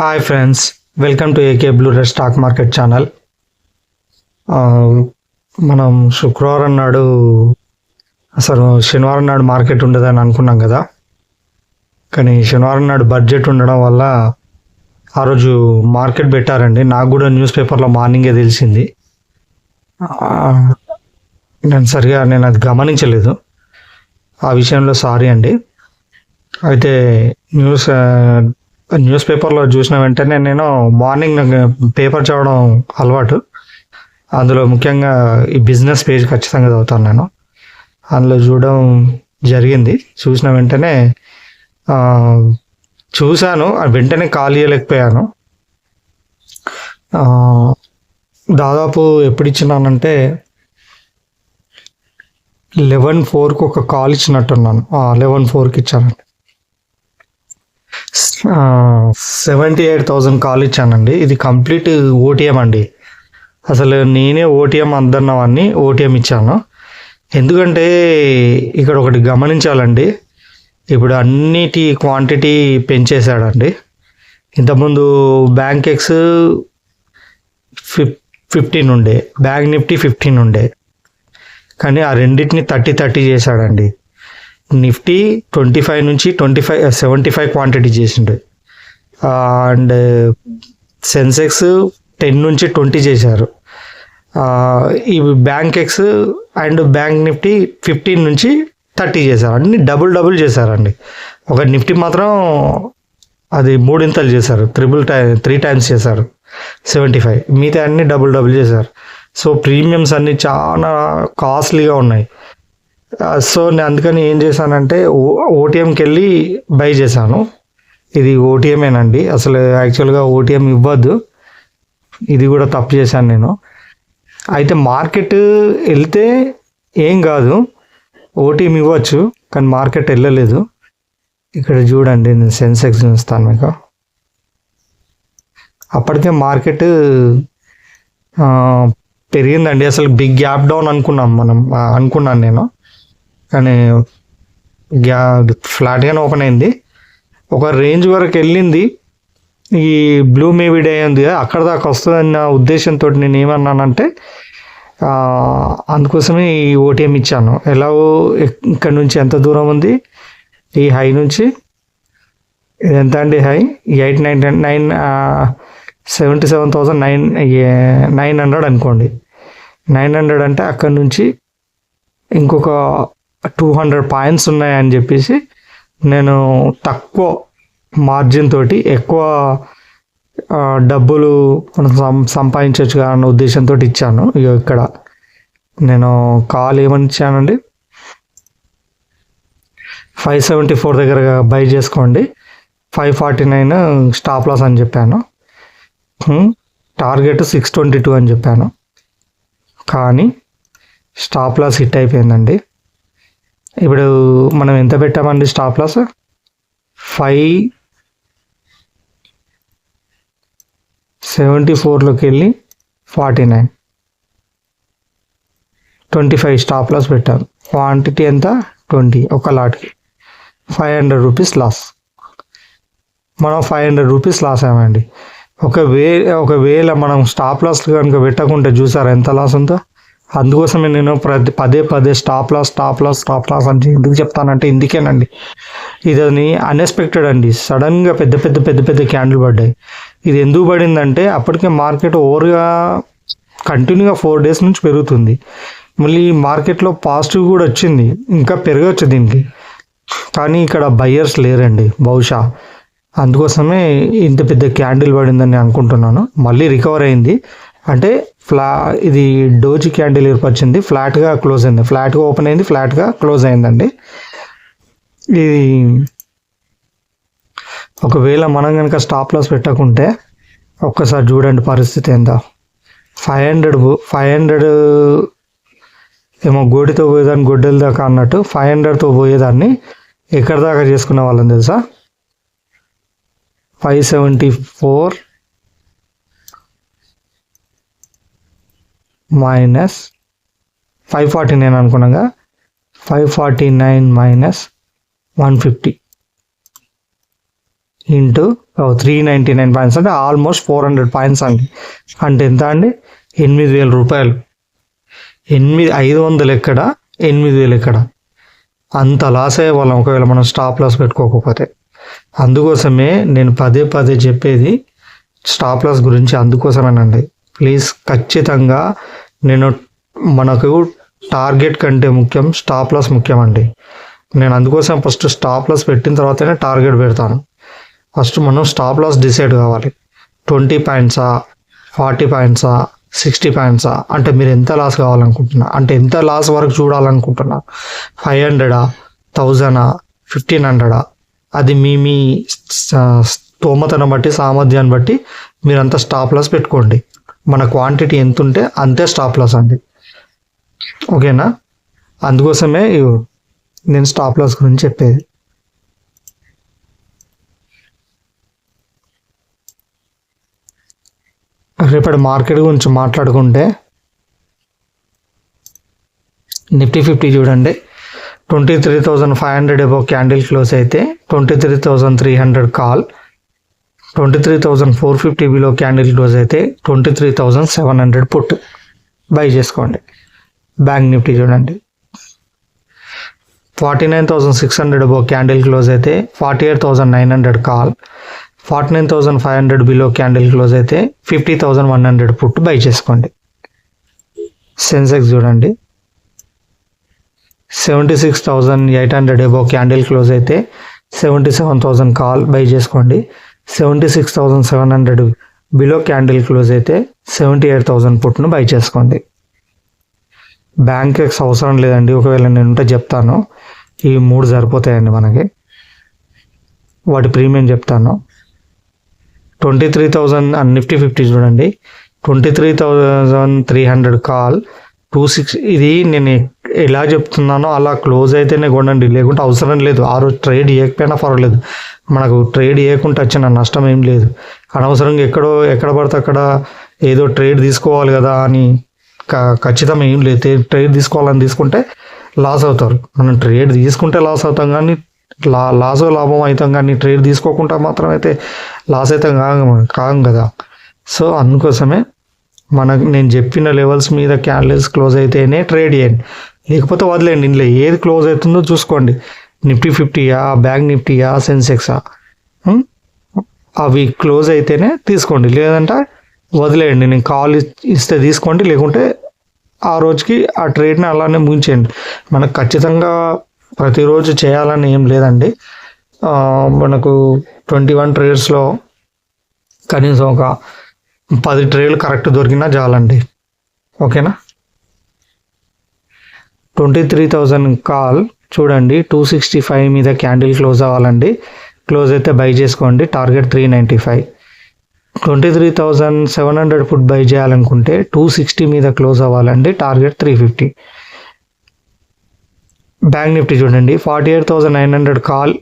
Hi friends, welcome to AK blue rate stock market channel. మనం శుక్రవారం నాడు అసలు శనివారం నాడు మార్కెట్ ఉండదని అనుకున్నాం కదా, కానీ శనివారం నాడు బడ్జెట్ ఉండడం వల్ల ఆ రోజు మార్కెట్ పెట్టారండి. నాకు కూడా న్యూస్ పేపర్లో మార్నింగే తెలిసింది. నేను అది గమనించలేదు. ఆ విషయంలో సారీ అండి. అయితే న్యూస్ పేపర్లో చూసిన వెంటనే నేను మార్నింగ్ పేపర్ చదవడం అలవాటు. అందులో ముఖ్యంగా ఈ బిజినెస్ పేజ్ ఖచ్చితంగా చదువుతాను నేను. అందులో చూడడం జరిగింది. చూసిన వెంటనే చూశాను, వెంటనే కాల్ చేయలేకపోయాను. దాదాపు ఎప్పుడు ఇచ్చినానంటే 11:04 ఒక కాల్ ఇచ్చినట్టున్నాను. 11:04 ఇచ్చానండి. 78,000 కాల్ ఇచ్చానండి. ఇది కంప్లీట్ ఓటీఎం అండి. అసలు నేనే ఓటీఎం అందన్నవాన్ని ఓటీఎం ఇచ్చాను. ఎందుకంటే ఇక్కడ ఒకటి గమనించాలండి. ఇప్పుడు అన్నిటి క్వాంటిటీ పెంచేశాడండి. ఇంతకుముందు బ్యాంక్ ఎక్స్ 15 ఉండే, బ్యాంక్ నిఫ్టీ 15 ఉండే, కానీ ఆ రెండింటిని 30 చేశాడండి. నిఫ్టీ 25 నుంచి 75 క్వాంటిటీ చేసిండు. అండ్ సెన్సెక్స్ 10 నుంచి 20 చేశారు. ఈ bank X and bank Nifty 15 నుంచి 30 చేశారు. అన్ని డబుల్ చేశారండి. ఒక నిఫ్టీ మాత్రం అది 3 చేశారు, 3 టైమ్స్ చేశారు 75. మిగతా అన్ని డబుల్ చేశారు. సో ప్రీమియమ్స్ అన్నీ చాలా కాస్ట్లీగా ఉన్నాయి. సో నేను అందుకని ఏం చేశానంటే ఓటీఎంకి వెళ్ళి బై చేశాను. ఇది ఓటీఎమేనండి. అసలు యాక్చువల్గా ఓటీఎం ఇవ్వద్దు. ఇది కూడా తప్పు చేశాను నేను. అయితే మార్కెట్ వెళ్తే ఏం కాదు, ఓటీఎం ఇవ్వచ్చు, కానీ మార్కెట్ వెళ్ళలేదు. ఇక్కడ చూడండి, నేను సెన్సెక్స్ చూస్తాను మీకు. అప్పటికే మార్కెట్ పెరిగిందండి. అసలు బిగ్ గ్యాప్ డౌన్ అనుకున్నాను నేను, కానీ ఫ్లాట్గానే ఓపెన్ అయింది. ఒక రేంజ్ వరకు వెళ్ళింది. ఈ బ్లూ మేబీ డే ఉంది, అక్కడ దాకా వస్తుందన్న ఉద్దేశంతో నేను ఏమన్నానంటే అందుకోసమే ఈ ఓటీఎం ఇచ్చాను. ఎలాగో ఇక్కడ నుంచి ఎంత దూరం ఉంది, ఈ హై నుంచి ఎంత అండి, హై 77,900 అనుకోండి. 900 అంటే అక్కడ నుంచి ఇంకొక 200 పాయింట్స్ ఉన్నాయని చెప్పేసి నేను తక్కువ మార్జిన్ తోటి ఎక్కువ డబ్బులు మనం సంపాదించవచ్చు అన్న ఉద్దేశంతో ఇచ్చాను. ఇక్కడ నేను కాల్ ఏమని ఇచ్చానండి, 574 దగ్గర బై చేసుకోండి, 549 స్టాప్ లాస్ అని చెప్పాను. టార్గెట్ 622 అని చెప్పాను, కానీ స్టాప్ లాస్ హిట్ అయిపోయిందండి. ఇప్పుడు మనం ఎంత పెట్టామండి స్టాప్ లాస్? 574లోకి వెళ్ళి 49, 25 స్టాప్ లాస్ పెట్టాను. క్వాంటిటీ ఎంత? 20. ఒక లాట్కి 500 రూపీస్ లాస్. మనం 500 రూపీస్ లాస్ అయ్యామండి. ఒకవేళ మనం స్టాప్ లాస్ కనుక పెట్టకుంటే చూసారా ఎంత లాస్ ఉందో. అందుకోసమే నేను పదే స్టాప్ లాస్ అని ఎందుకు చెప్తానంటే ఇందుకేనండి. ఇది అన్ఎక్స్పెక్టెడ్ అండి. సడన్గా పెద్ద క్యాండిల్ పడ్డాయి. ఇది ఎందుకు పడిందంటే అప్పటికే మార్కెట్ ఓవర్గా కంటిన్యూగా 4 days నుంచి పెరుగుతుంది. మళ్ళీ మార్కెట్లో పాజిటివ్ కూడా వచ్చింది, ఇంకా పెరగవచ్చు దీనికి, కానీ ఇక్కడ బయ్యర్స్ లేరండి బహుశా. అందుకోసమే ఇంత పెద్ద క్యాండిల్ పడిందని అనుకుంటున్నాను. మళ్ళీ రికవర్ అయింది అంటే ఇది డోజీ క్యాండిల్ ఏర్పరిచింది, ఫ్లాట్గా క్లోజ్ అయింది, ఫ్లాట్గా ఓపెన్ అయింది, ఫ్లాట్గా క్లోజ్ అయిందండి. ఇది ఒకవేళ మనం కనుక స్టాప్ లాస్ పెట్టకుంటే ఒక్కసారి చూడండి పరిస్థితి ఎంత. 500 ఏమో గోడితో పోయేదాన్ని గొడ్డల దాకా అన్నట్టు 500తో పోయేదాన్ని ఎక్కడి దాకా చేసుకునే వాళ్ళని తెలుసా? 574 మైనస్ 549 అనుకున్నాగా, 549 మైనస్ 150 ఇంటూ 399 పాయింట్స్ అంటే ఆల్మోస్ట్ 400 పాయింట్స్ అండి. అంటే ఎంత అండి? 8,000 రూపాయలు. 500 ఎక్కడ, 8,000 ఎక్కడ? అంత లాస్ అయ్యే వాళ్ళం ఒకవేళ మనం స్టాప్ లాస్ పెట్టుకోకపోతే. అందుకోసమే నేను పదే పదే చెప్పేది స్టాప్ లాస్ గురించి, అందుకోసమేనండి. ప్లీజ్ ఖచ్చితంగా మనకు టార్గెట్ కంటే ముఖ్యం స్టాప్ లాస్ ముఖ్యం అండి. నేను అందుకోసం ఫస్ట్ స్టాప్ లాస్ పెట్టిన తర్వాతనే టార్గెట్ పెడతాను. ఫస్ట్ మనం స్టాప్ లాస్ డిసైడ్ కావాలి. 20 పాయింట్సా, 40 పాయింట్సా, 60 పాయింట్సా, అంటే మీరు ఎంత లాస్ కావాలనుకుంటున్నా, అంటే ఎంత లాస్ వరకు చూడాలనుకుంటున్నా, 500, 1000, 1500, అది మీ స్తోమతను బట్టి, సామర్థ్యాన్ని బట్టి మీరంతా స్టాప్ లాస్ పెట్టుకోండి. మన క్వాంటిటీ ఎంత ఉంటే అంతే స్టాప్ లాస్ అండి. ఓకేనా? అందుకోసమే నేను స్టాప్ లాస్ గురించి చెప్పేది. రేపటి మార్కెట్ గురించి మాట్లాడుకుంటే నిఫ్టీ 50 చూడండి, 23,500 అబౌవ్ క్యాండిల్ క్లోజ్ అయితే 23,300 కాల్, 23,450 బిలో క్యాండిల్ క్లోజ్ అయితే 23,700 పుట్ బై చేసుకోండి. బ్యాంక్ నిఫ్టీ చూడండి, 49,600 అబౌవ్ క్యాండిల్ క్లోజ్ అయితే 48,900 కాల్, 49,500 బిలో క్యాండిల్ క్లోజ్ అయితే 50,100 పుట్ బై చేసుకోండి. సెన్సెక్స్ చూడండి, 76,800 అబౌవ్ క్యాండిల్ క్లోజ్ అయితే 77,000 కాల్ బై చేసుకోండి. 76,700 బిలో క్యాండిల్ క్లోజ్ అయితే 78,000 పుట్ను బై చేసుకోండి. బ్యాంక్ ఎక్స్ అవసరం లేదండి, ఒకవేళ నేను ఉంటే చెప్తాను. ఈ 3 సరిపోతాయండి మనకి. వాటి ప్రీమియం చెప్తాను. 23,000 నిఫ్టీ 50 చూడండి, 23,300 కాల్, 26. ఇది నేను ఎలా చెప్తున్నానో అలా క్లోజ్ అయితేనే కొనండి, లేకుంటే అవసరం లేదు. ఆ రోజు ట్రేడ్ చేయకపోయినా పర్వాలేదు, మనకు ట్రేడ్ చేయకుండా వచ్చిన నష్టం ఏం లేదు. అనవసరంగా ఎక్కడ పడితే అక్కడ ఏదో ట్రేడ్ తీసుకోవాలి కదా అని ఖచ్చితంగా ఏం లేదు. ట్రేడ్ తీసుకోవాలని తీసుకుంటే లాస్ అవుతారు. మనం ట్రేడ్ తీసుకుంటే లాస్ అవుతాం, కానీ లాస్ లాభం అవుతాం, కానీ ట్రేడ్ తీసుకోకుండా మాత్రం అయితే లాస్ అయితే కాం కదా. సో అందుకోసమే నేను చెప్పిన లెవెల్స్ మీద క్యాండిల్స్ క్లోజ్ అయితేనే ట్రేడ్ చేయండి, లేకపోతే వదిలేండి. ఇందులో ఏది క్లోజ్ అవుతుందో చూసుకోండి. నిఫ్టీ 50యా, బ్యాంక్ నిఫ్టీయా, సెన్సెక్సా, అవి క్లోజ్ అయితేనే తీసుకోండి, లేదంటే వదిలేయండి. నేను కాల్ ఇస్తే తీసుకోండి, లేకుంటే ఆ రోజుకి ఆ ట్రేడ్ని అలానే ముగించేయండి. మనకు ఖచ్చితంగా ప్రతిరోజు చేయాలని ఏం లేదండి. మనకు 21 ట్రేడ్స్లో కనీసం ఒక 10 ట్రేడ్లు కరెక్ట్ దొరికినా చాలండి. ఓకేనా? 23,000 కాల్ చూడండి, 265 మీద క్యాండిల్ క్లోజ్ అవ్వాలండి. క్లోజ్ అయితే బై చేసుకోండి, టార్గెట్ 395. 23,700 పుట్ బై చేయాలనుకుంటే 260 మీద క్లోజ్ అవ్వాలండి, టార్గెట్ 350. బ్యాంక్ నిఫ్టీ చూడండి, 48,900 కాల్,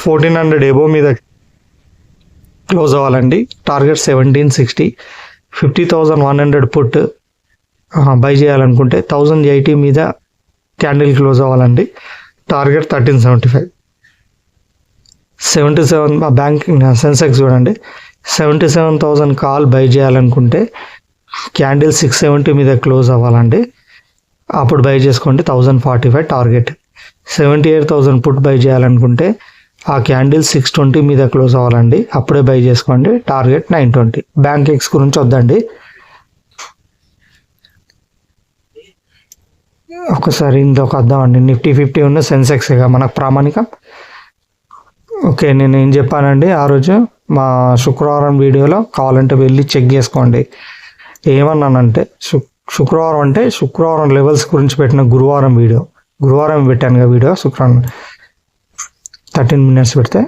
1,400 ఎబోవ్ మీద క్లోజ్ అవ్వాలండి, టార్గెట్ 1760. 50,100 పుట్ బై చేయాలనుకుంటే 1,080 మీద క్యాండిల్ క్లోజ్ అవ్వాలండి, టార్గెట్ 1375. 77 బ్యాంక్ సెన్సెక్స్ చూడండి, 77,000 కాల్ బై చేయాలనుకుంటే క్యాండిల్ 670 మీద క్లోజ్ అవ్వాలండి, అప్పుడు బై చేసుకోండి, 1,045 టార్గెట్. 78,000 పుట్ బై చేయాలనుకుంటే ఆ క్యాండిల్ 620 మీద క్లోజ్ అవ్వాలండి, అప్పుడే బై చేసుకోండి, టార్గెట్ 920. బ్యాంక్ ఎక్స్ గురించి వద్దండి, ఒకసారి ఇంకొక వద్దామండి. నిఫ్టీ 50 ఉన్న సెన్సెక్స్గా మనకు ప్రామాణికం. ఓకే, నేను ఏం చెప్పానండి ఆ రోజు మా శుక్రవారం వీడియోలో, కావాలంటే వెళ్ళి చెక్ చేసుకోండి. ఏమన్నానంటే శుక్రవారం లెవెల్స్ గురించి పెట్టిన గురువారం పెట్టాను కదా వీడియో, శుక్రవారం 13 minutes పెడితే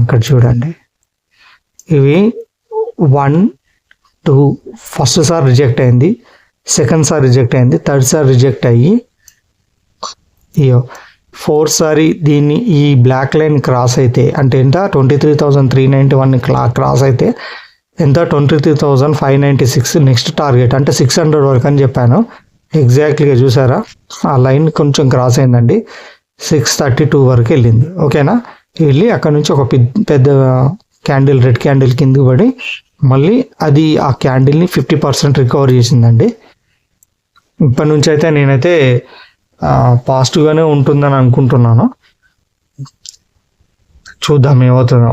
ఇక్కడ చూడండి, ఇవి 1, 2 ఫస్ట్ సార్ రిజెక్ట్ అయింది, సెకండ్ సార్ రిజెక్ట్ అయింది, థర్డ్ సార్ రిజెక్ట్ అయ్యి 4th సారి దీన్ని ఈ బ్లాక్ లైన్ క్రాస్ అయితే, అంటే ఎంత 23,391 క్రాస్ అయితే ఎంత 23,596 నెక్స్ట్ టార్గెట్, అంటే 600 వరకు అని చెప్పాను. ఎగ్జాక్ట్లీగా చూసారా, ఆ లైన్ కొంచెం క్రాస్ అయిందండి, 632 వరకు వెళ్ళింది. ఓకేనా? వెళ్ళి అక్కడ నుంచి ఒక పెద్ద క్యాండిల్, రెడ్ క్యాండిల్ కింద పడి మళ్ళీ అది ఆ క్యాండిల్ని 50% రికవర్ చేసిందండి. ఇప్పటి నుంచి అయితే నేనైతే పాజిటివ్గానే ఉంటుందని అనుకుంటున్నాను. చూద్దాం ఏమవుతుందో.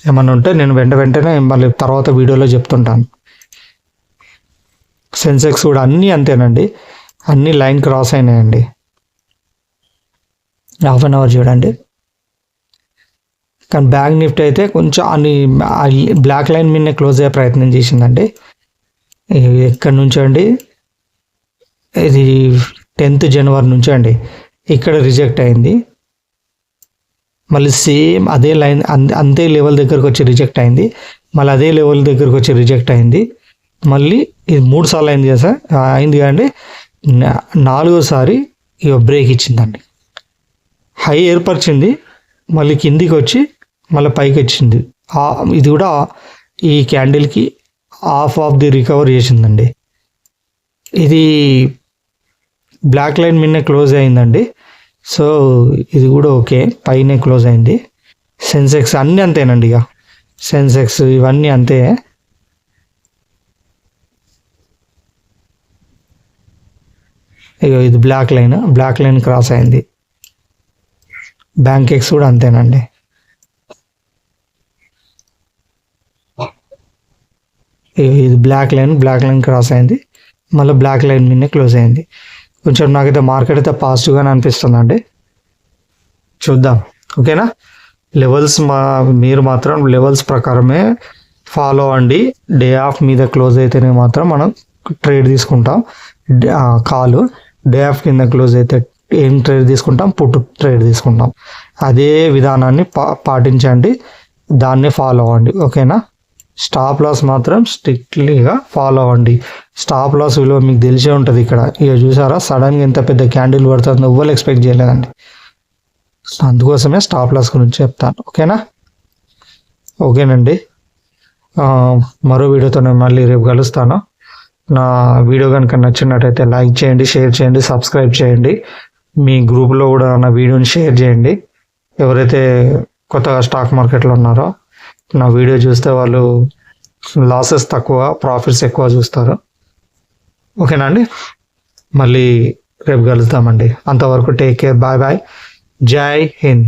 ఏమన్నా ఉంటే నేను వెంటనే మళ్ళీ తర్వాత వీడియోలో చెప్తుంటాను. సెన్సెక్స్ కూడా అన్నీ అంతేనండి, అన్నీ లైన్ క్రాస్ అయినాయండి. హాఫ్ అన్ అవర్ చూడండి. కానీ బ్యాంక్ నిఫ్టీ అయితే కొంచెం అన్ని బ్లాక్ లైన్ మీదనే క్లోజ్ అయ్యే ప్రయత్నం చేసిందండి. ఎక్కడి నుంచి అండి, ఇది 10th జనవరి నుంచి అండి. ఇక్కడ రిజెక్ట్ అయింది, మళ్ళీ సేమ్ అదే లైన్ అంతే లెవెల్ దగ్గరకు వచ్చి రిజెక్ట్ అయింది, మళ్ళీ అదే లెవెల్ దగ్గరకు వచ్చి రిజెక్ట్ అయింది. మళ్ళీ ఇది 3 సార్లు అయింది కదా సార్, అయింది కానీ 4వసారి ఇక బ్రేక్ ఇచ్చిందండి. హై ఏర్పరిచింది, మళ్ళీ కిందికి వచ్చి మళ్ళీ పైకి వచ్చింది. ఇది కూడా ఈ క్యాండిల్కి హాఫ్ ఆఫ్ ది రికవర్ చేసిందండి. ఇది బ్లాక్ లైన్ మీదనే క్లోజ్ అయిందండి. సో ఇది కూడా ఓకే, పైనే క్లోజ్ అయింది. సెన్సెక్స్ అన్నీ అంతేనండి, ఇక సెన్సెక్స్ ఇవన్నీ అంతే. ఇక ఇది బ్లాక్ లైన్ క్రాస్ అయింది. బ్యాంక్ ఎక్స్ కూడా అంతేనండి. ఇది బ్లాక్ లైన్ క్రాస్ అయింది, మళ్ళీ బ్లాక్ లైన్ మీదనే క్లోజ్ అయింది. కొంచెం నాకైతే మార్కెట్ అయితే పాజిటివ్గానే అనిపిస్తుందండి. చూద్దాం, ఓకేనా. లెవెల్స్ మీరు మాత్రం లెవెల్స్ ప్రకారమే ఫాలో అవ్వండి. డే ఆఫ్ మీద క్లోజ్ అయితేనే మాత్రం మనం ట్రేడ్ తీసుకుంటాం కాలు. డే ఆఫ్ కింద క్లోజ్ అయితే ఏం ట్రేడ్ తీసుకుంటాం, పుట్ ట్రేడ్ తీసుకుంటాం. అదే విధానాన్ని పాటించండి, దాన్నే ఫాలో అవ్వండి, ఓకేనా. స్టాప్ లాస్ మాత్రం స్ట్రిక్ట్లీగా ఫాలో అవ్వండి. స్టాప్ లాస్ విలువ మీకు తెలిసే ఉంటుంది. ఇక్కడ ఇక చూసారా, సడన్గా ఎంత పెద్ద క్యాండిల్ పడుతుందో ఎవ్వరు ఎక్స్పెక్ట్ చేయలేదండి. అందుకోసమే స్టాప్ లాస్ గురించి చెప్తాను, ఓకేనండి. మరో వీడియోతో నేను మళ్ళీ రేపు కలుస్తాను. నా వీడియో కనుక నచ్చినట్టయితే లైక్ చేయండి, షేర్ చేయండి, సబ్స్క్రైబ్ చేయండి. మీ గ్రూప్లో కూడా నా వీడియోని షేర్ చేయండి. ఎవరైతే కొత్తగా స్టాక్ మార్కెట్లో ఉన్నారో నా వీడియో చూస్తే వాళ్ళు లాసెస్ తక్కువ, ప్రాఫిట్స్ ఎక్కువ చూస్తారు, ఓకేనా అండి. మళ్ళీ రేపు కలుద్దామండి. అంతవరకు టేక్ కేర్, బాయ్ బాయ్, జై హింద్.